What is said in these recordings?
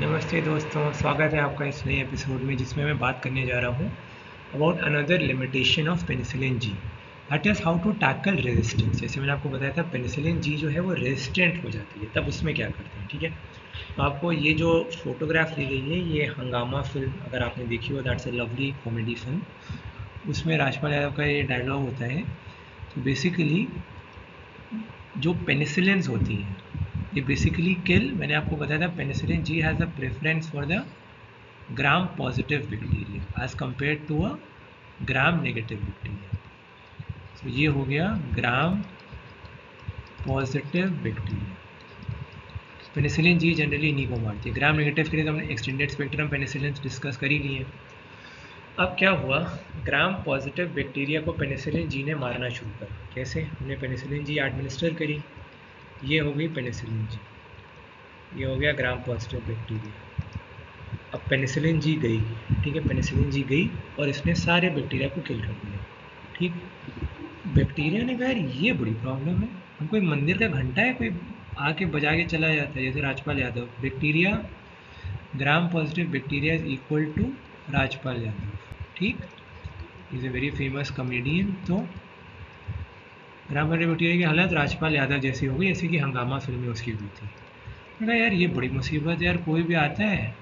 नमस्ते दोस्तों, स्वागत है आपका इस नए एपिसोड में जिसमें मैं बात करने जा रहा हूँ about another limitation of penicillin जी, that is how to tackle resistance. जैसे मैंने आपको बताया था पेनिसिलिन जी जो है वो रेजिस्टेंट हो जाती है, तब उसमें क्या करते हैं। ठीक है, तो आपको ये जो फोटोग्राफ ली गई है ये हंगामा फिल्म अगर आपने देखी हो, that's a lovely comedy film. उसमें राजपाल यादव का ये डायलॉग होता है। तो बेसिकली जो पेनिसिलिन्स होती हैं ये बेसिकली किल, मैंने आपको बताया था penicillin G has a preference for the gram positive bacteria as compared to a gram negative bacteria। तो ये हो गया ग्राम positive bacteria. Penicillin G generally इन्हीं को मारती है। ग्राम नेगेटिव के लिए तो हमने एक्सटेंडेड स्पेक्ट्रम पेनिसिलिन डिस्कस कर ही लिए। अब क्या हुआ, ग्राम पॉजिटिव बैक्टीरिया को पेनिसिलिन जी ने मारना शुरू करा। कैसे? हमने पेनिसिलिन जी एडमिनिस्टर करी, ये हो गई पेनिसिलिन जी, ये हो गया ग्राम पॉजिटिव बैक्टीरिया। अब पेनिसिलिन जी गई, ठीक है, पेनिसिलिन जी गई और इसने सारे बैक्टीरिया को किल कर दिया। ठीक, बैक्टीरिया ने कहा यार ये बड़ी प्रॉब्लम है, हमको एक मंदिर का घंटा है कोई आके बजा के चला जाता है जैसे Rajpal Yadav. Bacteria, gram positive bacteria is equal to Rajpal Yadav. ठीक, is a very famous comedian. तो ग्राम पॉजिटिव बैक्टीरिया की हालत राजपाल यादव जैसी हो गई जैसे कि हंगामा फिल्म में उसकी हुई थी। मैंने यार ये बड़ी मुसीबत है यार, कोई भी आता है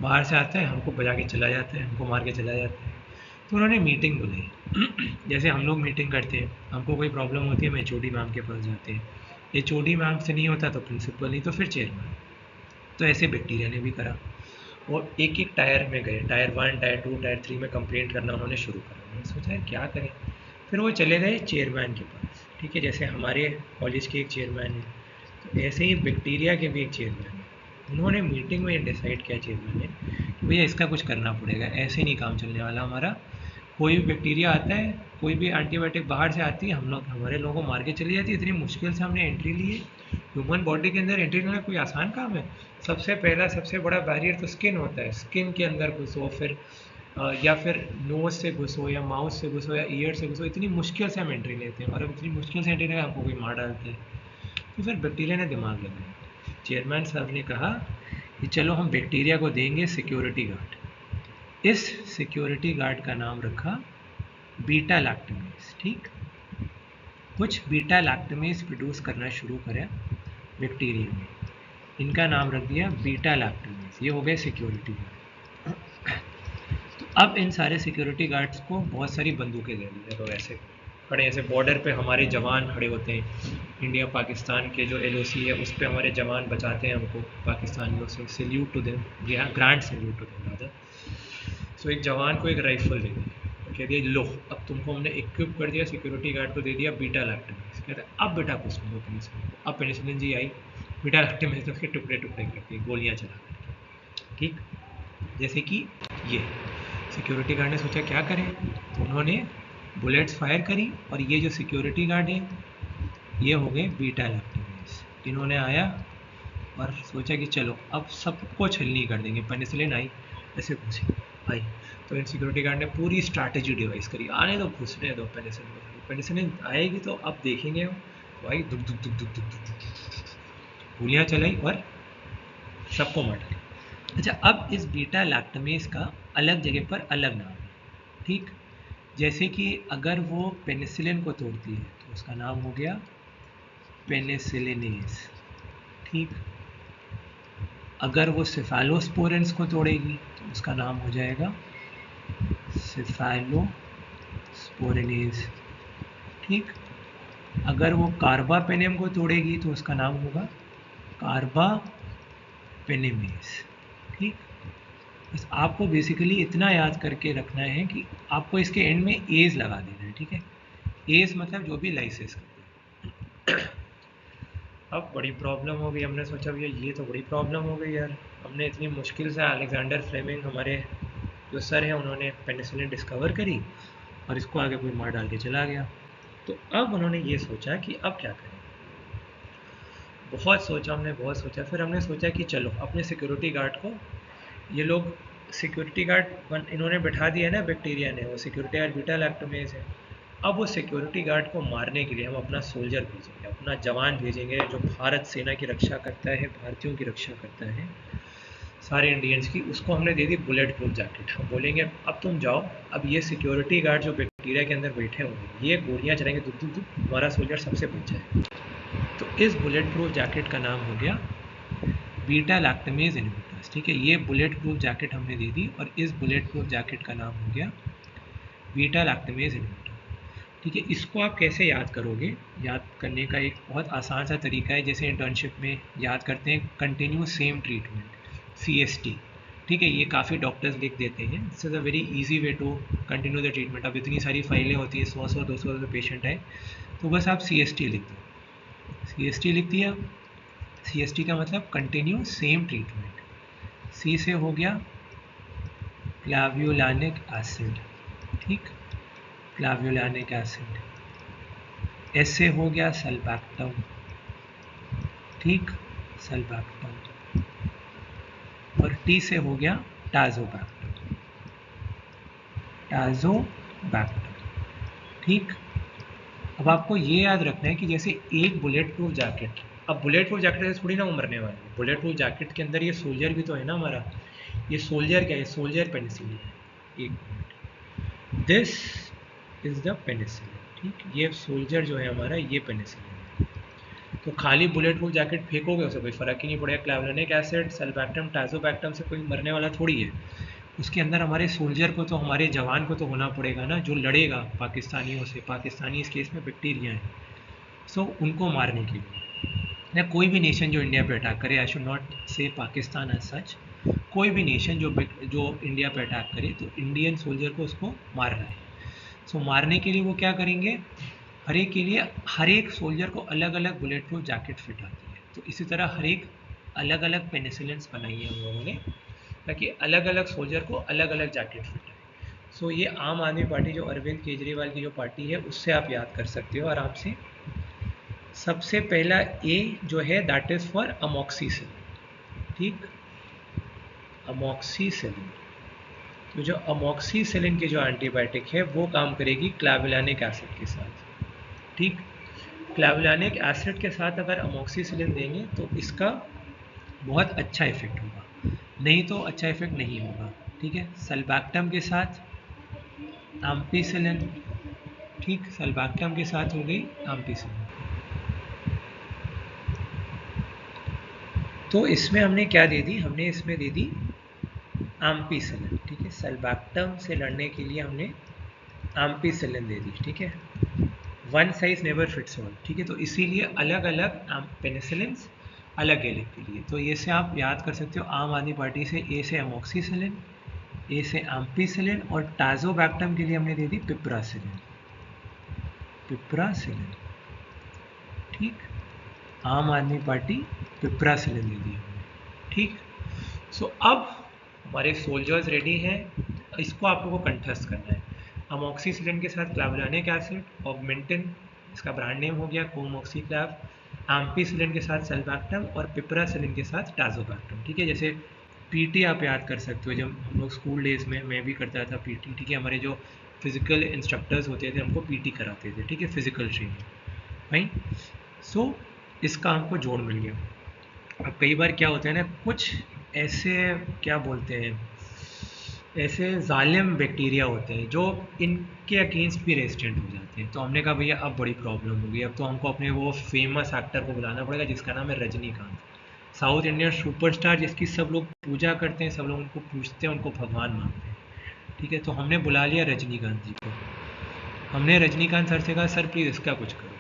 बाहर से आता है हमको बजा के चला जाता है, हमको मार के चला जाता है। तो उन्होंने मीटिंग बुलाई जैसे हम लोग मीटिंग करते हैं, हमको कोई प्रॉब्लम होती है हम एचओडी मैम के पास जाते हैं, एचओडी मैम से नहीं होता तो प्रिंसिपल, नहीं तो फिर चेयरमैन। तो ऐसे बैक्टीरिया ने भी करा और एक एक टायर में गए, टायर 1, टायर 2, टायर 3 में कंप्लेंट करना उन्होंने शुरू करा। उन्होंने सोचा यार क्या करें, फिर वो चले गए चेयरमैन के पास। ठीक है, जैसे हमारे कॉलेज के एक चेयरमैन है तो ऐसे ही बैक्टीरिया के भी एक चेयरमैन है। उन्होंने मीटिंग में डिसाइड किया चेयरमैन ने कि भैया इसका कुछ करना पड़ेगा, ऐसे नहीं काम चलने वाला हमारा। कोई भी बैक्टीरिया आता है, कोई भी एंटीबायोटिक बाहर से आती है, हम लोग हमारे लोगों को मार के चली जाती है। इतनी मुश्किल से हमने एंट्री ली है, ह्यूमन बॉडी के अंदर एंट्री लेना कोई आसान काम है? सबसे पहला सबसे बड़ा बैरियर तो स्किन होता है, स्किन के अंदर घुसो, फिर या फिर नोज से घुसो या माउथ से घुसो या ईयर से घुसो, इतनी मुश्किल से हम एंट्री लेते हैं और अब इतनी मुश्किल से एंट्री लेकर हमको कोई मार डालते हैं। तो फिर बैक्टीरिया ने दिमाग लगाया, चेयरमैन साहब ने कहा कि चलो हम बैक्टीरिया को देंगे सिक्योरिटी गार्ड। इस सिक्योरिटी गार्ड का नाम रखा बीटा लैक्टमेज। ठीक, कुछ बीटा लैक्टमेज प्रोड्यूस करना शुरू करें बैक्टीरिया में, इनका नाम रख दिया बीटा लैक्टमेज, ये हो गए सिक्योरिटी गार्ड। तो अब इन सारे सिक्योरिटी गार्ड्स को बहुत सारी बंदूकें दे दी। तो ऐसे खड़े, ऐसे बॉर्डर पे हमारे जवान खड़े होते हैं, इंडिया पाकिस्तान के जो एलओसी है उस पर हमारे जवान बचाते हैं हमको पाकिस्तानियों से। Salute to them, grand salute to them rather. So एक जवान को एक राइफल दे दी और कह दिया लो अब तुमको हमने इक्विप कर दिया, सिक्योरिटी गार्ड को दे दिया बीटा लैक्टमेज। कहता है अब बेटा कुछ नहीं हो पेनिसिलिन को। अब पेनिसिलिन जी आई, बीटा लैक्टमेज उसके टुकड़े टुकड़े करके गोलियाँ चला करके। ठीक, जैसे कि ये सिक्योरिटी गार्ड ने सोचा क्या करें, तो उन्होंने बुलेट्स फायर करी और ये जो सिक्योरिटी गार्ड है ये हो गए बीटा लैक्टमेज। इन्होंने आया और सोचा कि चलो अब सबको छलनी कर देंगे। पेनिसिलिन आई, ऐसे घुसी आई, तो इन सिक्योरिटी गार्ड ने पूरी स्ट्रैटेजी डिवाइस करी, आने दो घुसने दो पेनिसिलिन को, पेनिसिलिन आएगी तो अब देखेंगे हम। तो आई, दुख दुख दुख दुख दुख दुख गोलियाँ चलाई और सबको मार डाली। अच्छा, अब इस बीटा लैक्टमेज का अलग जगह पर अलग नाम है। ठीक, जैसे कि अगर वो पेनिसिलिन को तोड़ती है तो उसका नाम हो गया पेनिसिलिनेज। ठीक, अगर वो सिफेलोस्पोरेंस को तोड़ेगी तो उसका नाम हो जाएगा सिफेलोस्पोरेनेज। ठीक, अगर वो कार्बापेनेम को तोड़ेगी तो उसका नाम होगा कार्बापेनेमेज। ठीक, बस आपको बेसिकली इतना याद करके रखना है कि आपको इसके एंड में एज लगा देना है। ठीक है, एज मतलब जो भी लाइसेंस करते हैं। अब बड़ी प्रॉब्लम हो गई, हमने सोचा भैया ये तो बड़ी प्रॉब्लम हो गई यार, हमने इतनी मुश्किल से अलेक्जेंडर फ्लेमिंग हमारे जो सर हैं उन्होंने पेनिसिलिन डिस्कवर करी और इसको आगे कोई मार डाल के चला गया। तो अब उन्होंने ये सोचा कि अब क्या करें। बहुत सोचा हमने, बहुत सोचा, फिर हमने सोचा कि चलो अपने सिक्योरिटी गार्ड को, ये लोग सिक्योरिटी गार्ड इन्होंने बिठा दिया ना बैक्टीरिया ने, वो सिक्योरिटी गार्ड बीटा लैक्टमेज है। अब वो सिक्योरिटी गार्ड को मारने के लिए हम अपना सोल्जर भेजेंगे, अपना जवान भेजेंगे जो भारत सेना की रक्षा करता है, भारतीयों की रक्षा करता है। सारे इंडियंस की, उसको हमने दे दी बुलेट प्रूफ जैकेट। हम बोलेंगे अब तुम जाओ, अब ये सिक्योरिटी गार्ड जो बैक्टीरिया के अंदर बैठे हुए हैं ये गोलियां चलाएंगे, दुख दुख दुख, हमारा सोल्जर सबसे बच जाए। तो इस बुलेट प्रूफ जैकेट का नाम हो गया बीटा लैक्टमेज इनहिबिटर्स। ठीक है, ये बुलेट प्रूफ जैकेट हमने दे दी और इस बुलेट प्रूफ जैकेट का नाम हो गया बीटा लैक्टमेज इनहिबिटर। ठीक है, इसको आप कैसे याद करोगे? याद करने का एक बहुत आसान सा तरीका है, जैसे इंटर्नशिप में याद करते हैं कंटिन्यूस सेम ट्रीटमेंट CST। ठीक है, ये काफ़ी डॉक्टर्स लिख देते हैं, this is a very easy way to continue the treatment. अब इतनी सारी फाइलें होती है, 100-200 पेशेंट है, तो बस आप CST लिख दो। CST लिख दिया। CST का मतलब कंटिन्यू सेम ट्रीटमेंट। C से हो गया क्लाव्युलानिक एसिड। ठीक, क्लाव्युलानिक एसिड। S से हो गया सल्बैक्टम। ठीक, सल्बैक्टम। और T से हो गया टाजोबैक्टम। टाजोबैक्टम। ठीक, अब आपको ये याद रखना है कि जैसे एक बुलेट प्रूफ जैकेट, अब बुलेट प्रूफ जैकेट से थोड़ी ना मरने वाली है, बुलेट प्रूफ जैकेट के अंदर ये सोल्जर भी तो है ना हमारा। ये सोल्जर क्या है? सोल्जर पेनिसिलिन है। एक minute, this is the penicillin. ठीक, ये सोल्जर जो है हमारा ये पेनिसिलिन है। तो खाली बुलेट प्रूफ जैकेट फेंकोगे उससे कोई फ़र्क ही नहीं पड़ेगा। क्लावुलानिक एसिड, सल्बैक्टम, टाजोबैक्टम से कोई मरने वाला थोड़ी है। उसके अंदर हमारे सोल्जर को तो, हमारे जवान को तो होना पड़ेगा ना, जो लड़ेगा पाकिस्तानियों से। पाकिस्तानी इस केस में बैक्टीरिया है, सो उनको मारने के लिए, या कोई भी नेशन जो इंडिया पे अटैक करे, आई शुड नॉट से पाकिस्तान एज सच, कोई भी नेशन जो इंडिया पे अटैक करे तो इंडियन सोल्जर को उसको मारना है। सो मारने के लिए वो क्या करेंगे? हर एक के लिए, हर एक सोल्जर को अलग अलग बुलेट प्रूफ जैकेट फिट आती है। तो इसी तरह हर एक अलग अलग पेनिसिलिन्स बनाई है हम लोगों ने, ताकि अलग अलग सोल्जर को अलग अलग जैकेट फिट आए। सो ये आम आदमी पार्टी जो अरविंद केजरीवाल की जो पार्टी है उससे आप याद कर सकते हो आराम से। सबसे पहला A जो है दैट इज़ फॉर अमोक्सिसिलिन। ठीक, अमोक्सिसिलिन। तो जो अमोक्सिसिलिन की जो एंटीबायोटिक है वो काम करेगी क्लावुलानिक एसिड के साथ। ठीक, क्लावुलानिक एसिड के साथ अगर अमोक्सिसिलिन देंगे तो इसका बहुत अच्छा इफेक्ट होगा, नहीं तो अच्छा इफेक्ट नहीं होगा। ठीक है, सल्बैक्टम के साथ एम्पिसिलिन। ठीक, सल्बैक्टम के साथ हो गई एम्पिसिलिन। तो इसमें हमने क्या दे दी? हमने इसमें दे दी एम्पिसिलिन। ठीक है, सल्बैक्टम से लड़ने के लिए हमने एम्पिसिलिन दे दी। ठीक है, one size never fits all. ठीक है, तो इसीलिए अलग अलग पेनिसिलिन्स अलग अलग के लिए। तो ये से आप याद कर सकते हो, आम आदमी पार्टी से A से अमोक्सिसिलिन, A से एम्पिसिलिन, और टाजोबैक्टम के लिए हमने दे दी पिप्रासिलिन। पिप्रासिलिन। ठीक, आम आदमी पार्टी पिप्रासिलिन दे दी हमने। ठीक, सो अब हमारे सोल्जर्स रेडी हैं, इसको आप लोगों को कंठस्थ करना है। अमोक्सिसिलिन के साथ क्लावुलानिक एसिड, ऑगमेंटिन इसका ब्रांड नेम हो गया कोमोक्सीक्लैव, एम्पिसिलिन के साथ सल्बैक्टम, और पिप्रासिलिन के साथ टाजोबैक्टम। ठीक है, जैसे पीटी आप याद कर सकते हो, जब हम लोग स्कूल डेज में, मैं भी करता था पीटी। ठीक है, हमारे जो फिजिकल इंस्ट्रक्टर्स होते थे हमको पीटी कराते थे। ठीक है, फिजिकल ट्रेनिंग भाई। सो इसका हमको जोड़ मिल गया। अब कई बार क्या होता है ना, कुछ ऐसे क्या बोलते हैं, ऐसे जालिम बैक्टीरिया होते हैं जो इनके अगेंस्ट भी रेजिस्टेंट हो जाते हैं। तो हमने कहा भैया अब बड़ी प्रॉब्लम हो गई, अब तो हमको अपने वो फेमस एक्टर को बुलाना पड़ेगा जिसका नाम है रजनीकांत, साउथ इंडियन सुपरस्टार, जिसकी सब लोग पूजा करते हैं, सब लोग उनको पूछते हैं, उनको भगवान मानते हैं। ठीक है, तो हमने बुला लिया रजनीकांत जी को। हमने रजनीकांत सर से कहा सर प्लीज़ इसका कुछ करो।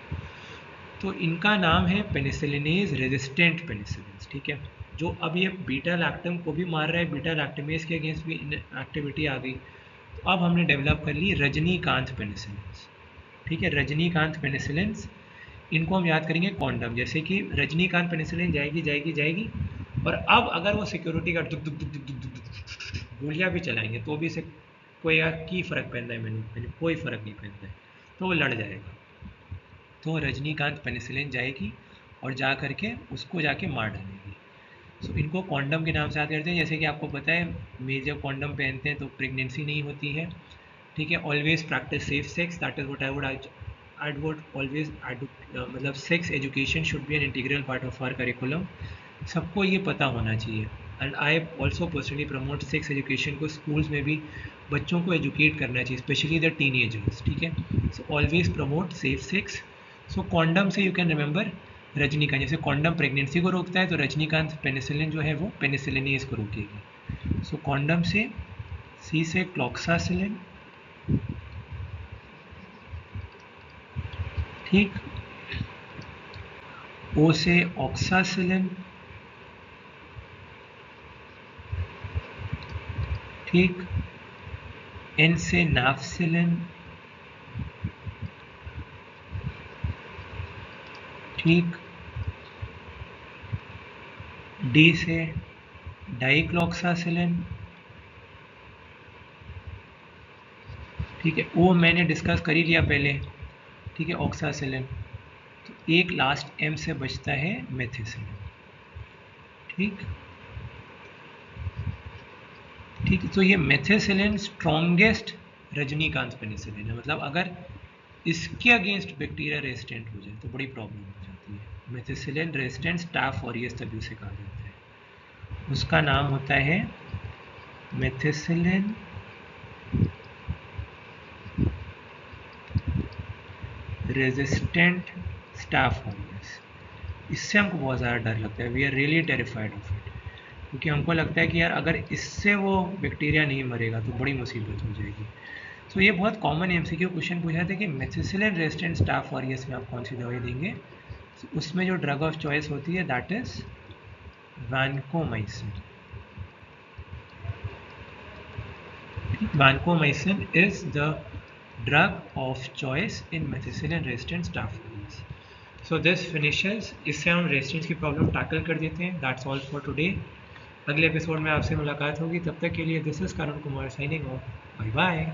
तो इनका नाम है पेनिसिलिनेज रेजिस्टेंट पेनिसिलिन। ठीक है, जो अब ये बीटा लैक्टम को भी मार रहा है, बीटा लैक्टमेज के अगेंस्ट भी एक्टिविटी आ गई। तो अब हमने डेवलप कर ली रजनीकांत पेनिसिलिन। ठीक है, रजनीकांत पेनिसिलिन, इनको हम याद करेंगे कॉन्डम। जैसे कि रजनीकांत पेनिसिलिन जाएगी जाएगी जाएगी, और अब अगर वो सिक्योरिटी गार्ड दुक दुक दुक दुक दुक दुक गोलियाँ भी चलाएंगे तो भी से कोई की फ़र्क पैदा है, मैंने कोई फ़र्क नहीं पैदा है, तो वो लड़ जाएगा। तो रजनीकांत पेनिसिलिन जाएगी और जा करके उसको जाके मार डालेगी। सो इनको कॉन्डम के नाम से याद करते हैं। जैसे कि आपको पता है, मेल जब कॉन्डम पहनते हैं तो प्रेगनेंसी नहीं होती है। ठीक है, always practice safe sex, that is what I would always मतलब sex education should be an integral part of our curriculum. सबको ये पता होना चाहिए। And I also personally promote sex education को स्कूल्स में भी बच्चों को एजुकेट करना चाहिए, स्पेशली द टीनेजर्स, ठीक है। So always promote safe sex. So condom से यू कैन रिमेंबर रजनीकांत, जैसे कॉन्डम प्रेगनेंसी को रोकता है तो रजनीकांत पेनिसिलिन जो है वो पेनिसिलिनेज को रोकेगी। सो कॉन्डम से, सी से क्लॉक्सासिलिन, ठीक, ओ से ऑक्सासिलिन, ठीक, एन से नाफसिलिन, ठीक, डी से डाइक्लोक्सासिलिन, ठीक है। ओ मैंने डिस्कस कर ही लिया पहले, ठीक है, ऑक्सासिलिन। तो एक लास्ट एम से बचता है मेथिसिलिन, ठीक, ठीक। तो ये मेथिसिलिन स्ट्रॉन्गेस्ट रजनीकांत पेनिसिलिन है, मतलब अगर इसके अगेंस्ट बैक्टीरिया रेजिस्टेंट हो जाए तो बड़ी प्रॉब्लम हो जाती है। मेथिसिलिन रेजिस्टेंट स्टाफ ऑरियस तभी उसे कहा जाता है, उसका नाम होता है मेथिसिलिन रेजिस्टेंट स्टाफ ऑरियस। इससे हमको बहुत ज़्यादा डर लगता है, we are really terrified of it, क्योंकि हमको लगता है कि यार अगर इससे वो बैक्टीरिया नहीं मरेगा तो बड़ी मुसीबत हो जाएगी। सो ये बहुत कॉमन एमसीक्यू क्वेश्चन पूछा था कि मेथिसिलिन रेजिस्टेंट स्टाफ ऑरियस में आप कौन सी दवाई देंगे। so, उसमें जो ड्रग ऑफ चॉइस होती है that is vancomycin. Vancomycin is the drug of choice in methicillin resistant staph aureus. So this finishes, इससे हम रेजिस्टेंस की प्रॉब्लम टैकल कर देते हैं। That's all for today. अगले एपिसोड में आपसे मुलाकात होगी, तब तक के लिए this is Karun Kumar signing off. Bye bye.